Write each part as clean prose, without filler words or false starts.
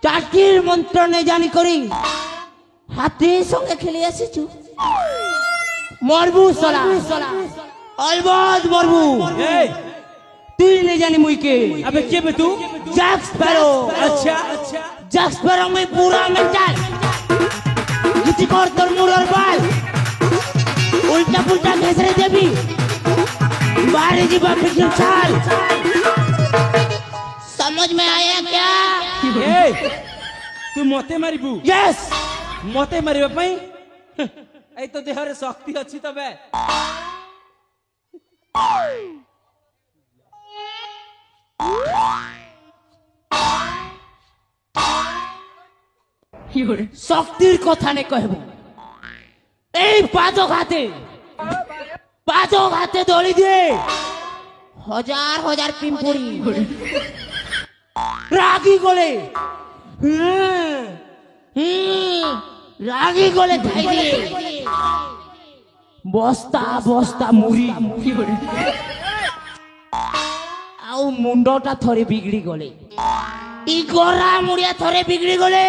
চাটির মন্ত্র নে জানি করি হাতির সঙ্গে খেলে এসেছু মরবু সলা অলবদ মরবু তুই নে জানি মুইকে अबे के बे तू जैक स्पैरो अच्छा जैक स्पैरो में पूरा मेंटल किसी और तोर मुरर बाल उल्टा पुल्टा घसरे देवी बारे जी बाप की चाल समझ में आया क्या ए तू मते मारिबू यस मते मारिबा पई ए तो देहरे शक्ति अछि तबे শক্তির কথা নে কহব এই পাদক হাতে দড়ি দিয়ে হাজার হাজার পিম্পুড়ি রাগি গলে রাগি গলে খাই দিয়ে বস্তা বস্তা মুড়ি আউ মুন্ডটা থরে বিগড়ি গলে ই গরা মুড়িয়া থরে বিগড়ি গলে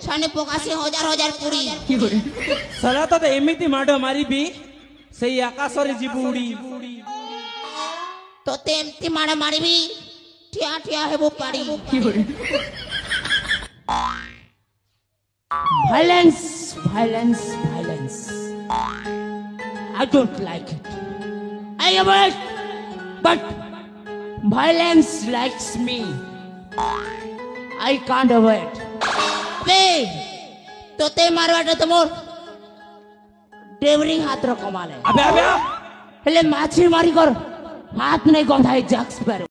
ছানে পকাসে হাজার হাজার পুরি सला तो एमिति माडो मारिबी सेई आकाशरे जीबू उड़ी তোতে এমতি মারা মারিবি ঠিয়া ঠিয়া হেবো পারি violence violence violence I don't like it. I avoid, but violence likes me. I can't avoid. বে তোতে মারবাটা তো মোর ডেভরিং হাত র কমালে अबे अबे হেলে মাছি মারি কর হাত নেই গন্ধাই জ্যাক স্প্যারো